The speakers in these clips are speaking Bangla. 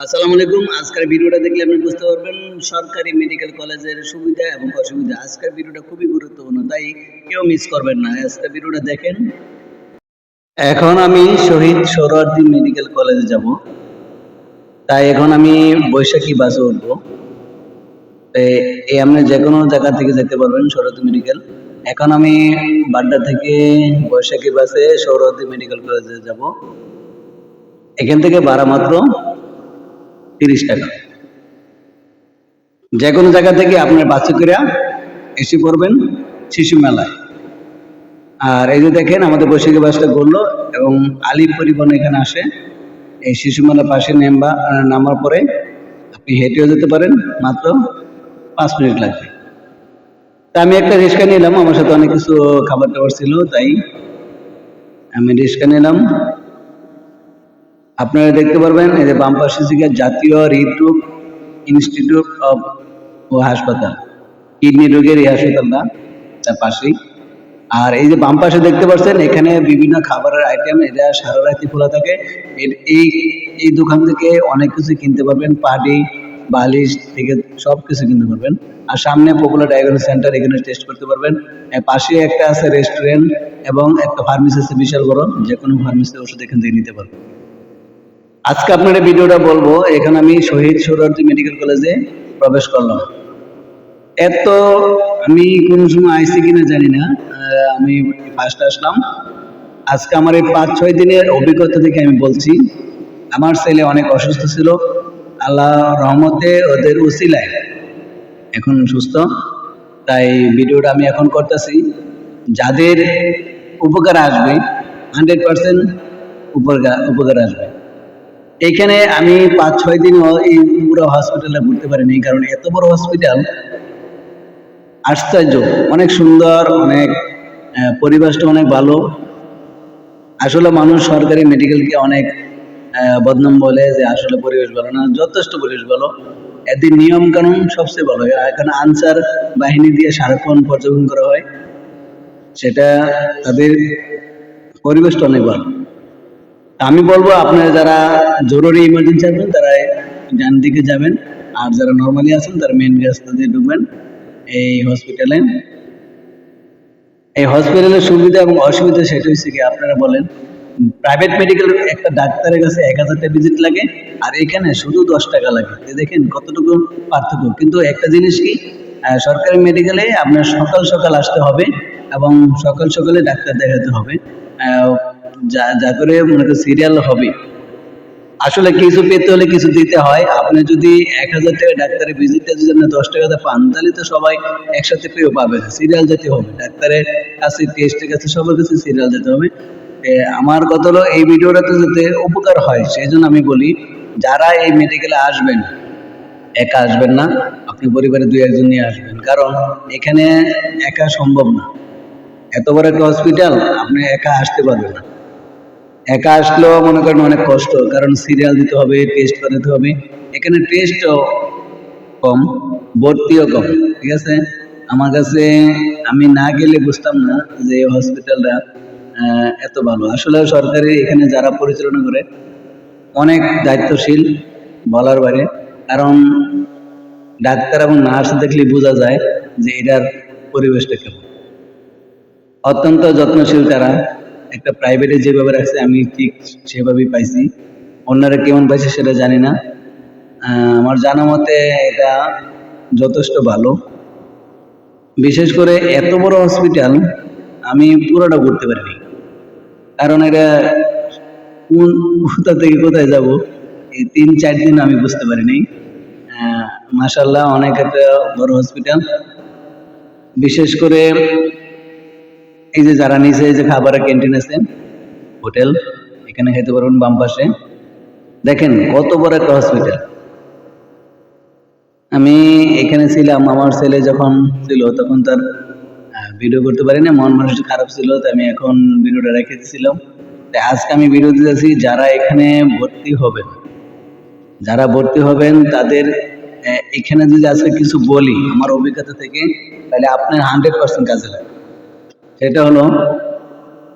আসসালামু আলাইকুম। আজকের ভিডিওটা দেখলে আপনি বুঝতে পারবেন সরকারি মেডিকেল কলেজের সুবিধা এবং অসুবিধা। আজকের ভিডিওটা খুবই গুরুত্বপূর্ণ, তাই কেউ মিস করবেন না। আজকের ভিডিওটা দেখেন। এখন আমি শহীদ সোহরাওয়ার্দী মেডিকেল কলেজে যাব, তাই এখন আমি বৈশাখী বাসে উঠবো। এই আপনি যে কোনো জায়গা থেকে যেতে পারবেন সোহরাওয়ার্দী মেডিকেল। এখন আমি বাড্ডা থেকে বৈশাখী বাসে সোহরাওয়ার্দী মেডিকেল কলেজে যাব। এখান থেকে ভাড়া মাত্র 30 টাকা। যে কোনো জায়গা থেকে আপনার বাসে করে এসে পড়বেন শিশু মেলায়। আর এই যে দেখেন আমাদের বৈশাখী বাসটা ঘুরলো এবং আলিফ পরিবহন এখানে আসে। এই শিশু মেলার পাশে নামার পরে আপনি হেঁটেও যেতে পারেন, মাত্র 5 মিনিট লাগবে। তা আমি একটা রিক্সা নিলাম, আমার সাথে অনেক কিছু খাবার টাবার ছিল, তাই আমি রিক্সা নিলাম। আপনারা দেখতে পারবেন এই যে বাম পাশে থেকে জাতীয় হৃদরোগ ইনস্টিটিউট অফ ও হাসপাতাল, কিডনি রোগের এই হাসপাতালটা তার পাশেই। আর এই যে বাম পাশে দেখতে পাচ্ছেন এখানে বিভিন্ন খাবারের আইটেম, এটা সারা রাতি খোলা থাকে। এই এই দোকান থেকে অনেক কিছু কিনতে পারবেন, পাটি বালিশ থেকে সব কিছু কিনতে পারবেন। আর সামনে পপুলার ডায়াগনস্টিক সেন্টার, এখানে টেস্ট করতে পারবেন। পাশে একটা আছে রেস্টুরেন্ট এবং একটা ফার্মেসি আছে বিশাল বড়, যে কোনো ফার্মেসি ওষুধ এখান থেকে নিতে পারবেন। আজকে আপনারা ভিডিওটা বলবো, এখানে আমি শহীদ সোহরাওয়ার্দী মেডিকেল কলেজে প্রবেশ করলাম। এত আমি কোন সময় আইসি কিনা জানি না, আমি ফার্স্ট আসলাম। আজকে আমার এই 5-6 দিনের অভিজ্ঞতা থেকে আমি বলছি। আমার ছেলে অনেক অসুস্থ ছিল, আল্লাহ রহমতে ওদের উসিলায় এখন সুস্থ। তাই ভিডিওটা আমি এখন করতেছি, যাদের উপকার আসবে 100% উপকার আসবে। এইখানে আমি 5-6 দিন এই পুরো হসপিটালে ঘুরতে পারিনি, কারণ এত বড় হসপিটাল, আশ্চর্য, অনেক সুন্দর, অনেক পরিবেশটা অনেক ভালো। আসলে মানুষ সরকারি মেডিকেলকে অনেক বদনাম বলে যে আসলে পরিবেশ ভালো না, যথেষ্ট পরিবেশ ভালো। এদের নিয়ম কানুন সবচেয়ে ভালো। এখানে আনসার বাহিনী দিয়ে সারাক্ষণ পর্যবেক্ষণ করা হয়, সেটা তাদের পরিবেশটা অনেক ভালো। আমি বলবো আপনারা যারা জরুরি ইমার্জেন্সি আছেন তারা ডান দিকে যাবেন, আর যারা নর্মালি আছেন তারা মেন রাস্তা দিয়ে ঢুকবেন এই হসপিটালে। এই হসপিটালের সুবিধা এবং অসুবিধা সেটা হচ্ছে কি, আপনারা বলেন প্রাইভেট মেডিকেল একটা ডাক্তারের কাছে 1000 টাকা ভিজিট লাগে, আর এখানে শুধু 10 টাকা লাগে। দেখেন কতটুকু পার্থক্য। কিন্তু একটা জিনিস কি, সরকারি মেডিকেলে আপনার সকাল সকাল আসতে হবে এবং সকাল সকালে ডাক্তার দেখাতে হবে, যা করে মনে করেন সিরিয়াল হবে। আসলে কিছু পেতে হলে কিছু দিতে হয়। আপনি যদি 1000 টাকা ডাক্তারের ভিজিটটা যদি আপনি 10 টাকাতে পান, তাহলে তো সবাই একসাথে পেয়েও পাবে। সিরিয়াল যেতে হবে, ডাক্তারের কাছে, টেস্টের কাছে, সবার কাছে সিরিয়াল যেতে হবে। আমার কথা হলো এই ভিডিওটাতে যাতে উপকার হয়, সেই জন্য আমি বলি যারা এই মেডিকেলে আসবেন একা আসবেন না, আপনি পরিবারে 2-1 জন নিয়ে আসবেন, কারণ এখানে একা সম্ভব না। এত বড় একটা হসপিটাল, আপনি একা আসতে পারবেন না। একা আসলেও মনে করেন অনেক কষ্ট, কারণ সিরিয়াল দিতে হবে, টেস্ট করাতে হবে। এখানে টেস্টও কম, ভর্তিও কম, ঠিক আছে। আমার কাছে আমি না গেলে বুঝতাম না যে এই হসপিটালটা এত ভালো। আসলে সরকারি এখানে যারা পরিচালনা করে অনেক দায়িত্বশীল, বলার বাইরে। কারণ ডাক্তার এবং নার্স দেখলে বোঝা যায় যে এটার পরিবেশটা কেমন। অত্যন্ত যত্নশীল তারা। একটা প্রাইভেটে যেভাবে রাখছে আমি ঠিক সেভাবেই পাইছি, অন্যরা কেমন পাইছে সেটা জানি না। আমার জানা মতে এটা যথেষ্ট ভালো। বিশেষ করে এত বড় হসপিটাল আমি পুরোটা ঘুরতে পারিনি, কারণ এটা কোথা থেকে কোথায় যাব এই 3-4 দিন আমি বুঝতে পারিনি। মাশাআল্লাহ, অনেক একটা বড় হসপিটাল। বিশেষ করে এই যে যারা নিচে এই যে খাবারের ক্যান্টিন আছে, হোটেল, এখানে খেতে পারবেন বাম পাশে। দেখেন কত বড় একটা হসপিটাল। আমি এখানে ছিলাম, আমার ছেলে যখন ছিল তখন তার ভিডিও করতে পারি না, মন মানসিক খারাপ ছিল, তাই আমি এখন ভিডিওটা রেখে দিয়েছিলাম। তাই আজকে আমি ভিডিও দিতেছি যারা এখানে ভর্তি হবেন, যারা ভর্তি হবেন তাদের এখানে যদি আজকে কিছু বলি আমার অভিজ্ঞতা থেকে, তাহলে আপনার 100% কাজে লাগবে। সেটা হলো,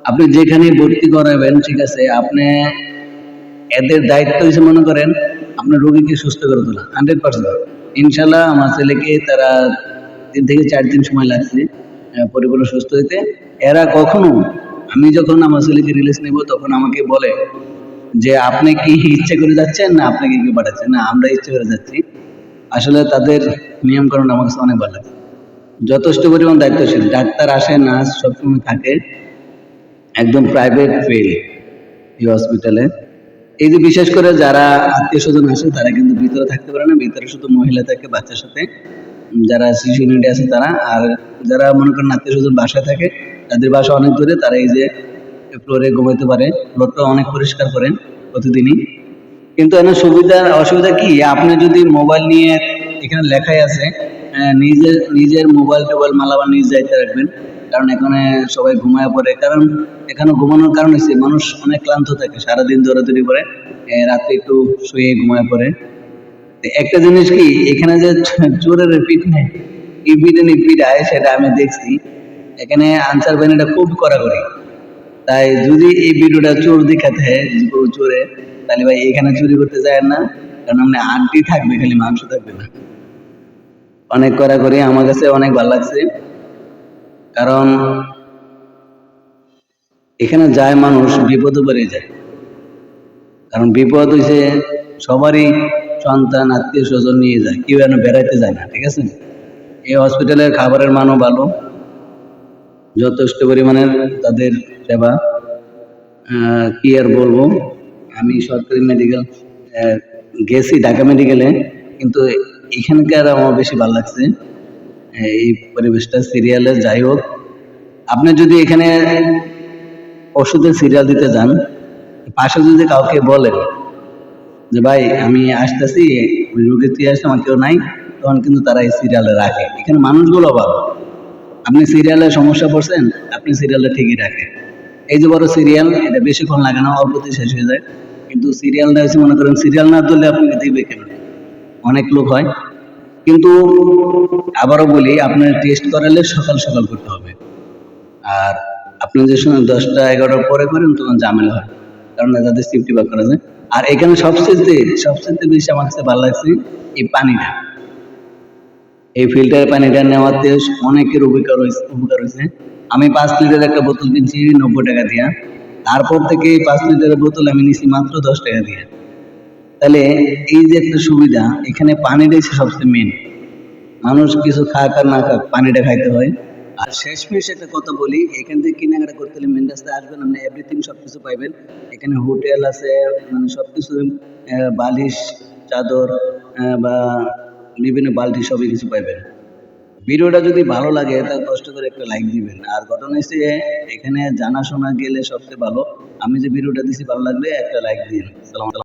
আপনি যেখানে ভর্তি করাবেন, ঠিক আছে, আপনি এদের দায়িত্ব হিসেবে মনে করেন আপনার রোগীকে সুস্থ করে তোলা 100%। ইনশাল্লাহ আমার ছেলেকে তারা 3 থেকে 4 দিন সময় লাগছে পরিপূর্ণ সুস্থ হইতে। এরা কখনো, আমি যখন আমার ছেলেকে রিলিজ নেব তখন আমাকে বলে যে আপনি কি ইচ্ছে করে যাচ্ছেন না আপনাকে কেউ পাঠাচ্ছে? না, আমরা ইচ্ছে করে যাচ্ছি। আসলে তাদের নিয়ম কানুন আমার কাছে অনেক ভালো লাগে। যথেষ্ট পরিমাণ দায়িত্বশীল। ডাক্তার আসে, নার্স সবসময় থাকে। একদম প্রাইভেট ফিল এই হসপিটালে। এই যে বিশেষ করে যারা আত্মীয়-স্বজন আসে তারা কিন্তু ভিতরে থাকতে পারে না। ভিতরে শুধু মহিলা থাকে বাচ্চার সাথে। যারা শিশু ইউনিটে আছে তারা। আর যারা মনে করেন আত্মীয়-স্বজন বাসায় থাকে, তাদের বাসা অনেক দূরে, তারা এই যে ফ্লোরে ঘুমাইতে পারে। ফ্লোরটা অনেক পরিষ্কার করেন প্রতিদিনই। কিন্তু এখানে সুবিধা অসুবিধা কি? আপনি যদি মোবাইল নিয়ে, এখানে লেখাই আছে নিজের মোবাইল-টোবাইল মালামাল নিজ দায়িত্বে রাখবেন। কারণ এখানে সবাই ঘুমায়ে পড়ে। কারণ এখানে ঘুমানোর কারণ হচ্ছে মানুষ অনেক ক্লান্ত থাকে। সারাদিন দৌড়াদৌড়ি করে রাত্রে একটু শুয়ে ঘুমায়ে পড়ে। একটা জিনিস কি, এখানে যে চোরের পিঠ নেই, ইপিটে পিটায় সেটা আমি দেখছি। এখানে আনসার বাহিনীটা খুব কড়াকড়ি। তাই যদি এই ভিডিওটা চোর দেখাতে হয়, চোরে, তাহলে ভাই এখানে চুরি করতে যায় না। কারণ আপনি আন্টি থাকবে, খালি মাংস থাকবে না। অনেক কড়াকড়ি, আমার কাছে অনেক ভালো লাগছে। কারণ এখানে যায় মানুষ বিপদে পড়ে যায়। কারণ বিপদ হইছে সবারই, সন্তান আত্মীয় স্বজন নিয়ে যায়, কেউ যেন বেড়াইতে যায় না, ঠিক আছে? এই হসপিটালের খাবারের মানও ভালো, যথেষ্ট পরিমাণের তাদের সেবা। কি আর বলবো, আমি সরকারি মেডিকেল গেছি, ঢাকা মেডিকেলে, কিন্তু এখানকার আমার বেশি ভালো লাগছে এই পরিবেশটা। সিরিয়ালে যাই হোক, আপনি যদি এখানে ওষুধের সিরিয়াল দিতে যান, পাশে যদি কাউকে বলেন যে ভাই আমি আসতেছি, রোগী তুই আসতে, আমার কেউ নাই, তখন কিন্তু তারা এই সিরিয়ালে রাখে। এখানে মানুষগুলো ভালো। আপনি সিরিয়ালে সমস্যা পড়ছেন, আপনি সিরিয়ালটা ঠিকই রাখে। এই যে বড় সিরিয়াল, এটা বেশিক্ষণ লাগে না, অল্পতে শেষ হয়ে যায়। কিন্তু সিরিয়ালটা হচ্ছে, মনে করেন সিরিয়াল না ধরলে আপনাকে দিবে কেন? অনেক লোক হয়। কিন্তু আবারও বলি, আপনার টেস্ট করালে সকাল সকাল করতে হবে। আর আপনি যে সময় 10টা-11টার পরে করেন তখন ঝামেলা হয়, কারণ তাদের সেফটি ভাগ করা যায়। আর এখানে সবচেয়ে বেশি আমার কাছে ভালো লাগছে এই পানিটা। এই ফিল্টারের পানিটা নেওয়াতে অনেকের উপকার হয়েছে। আমি 5 লিটার একটা বোতল কিনছি 90 টাকা দিয়া। তারপর থেকে 5 লিটারের বোতল আমি নিছি মাত্র 10 টাকা দিয়ে। তাহলে এই যে একটা সুবিধা, এখানে পানিটাই সবচেয়ে মেন। মানুষ কিছু খাক আর না খাক, পানিটা খাইতে হয়। আর শেষমেশ একটা কথা বলি, এখান থেকে কেনাকাটা করতে হলে মেন রাস্তায় আসবেন, আপনি এভরিথিং সবকিছু পাইবেন। এখানে হোটেল আছে, মানে সবকিছু, বালিশ, চাদর বা বিভিন্ন বালতি সবই কিছু পাইবেন। ভিডিওটা যদি ভালো লাগে তাহলে কষ্ট করে একটা লাইক দিবেন। আর ঘটনা হচ্ছে এখানে জানাশোনা গেলে সবচেয়ে ভালো। আমি যে ভিডিওটা দিছি ভালো লাগলে একটা লাইক দিন। সালাম।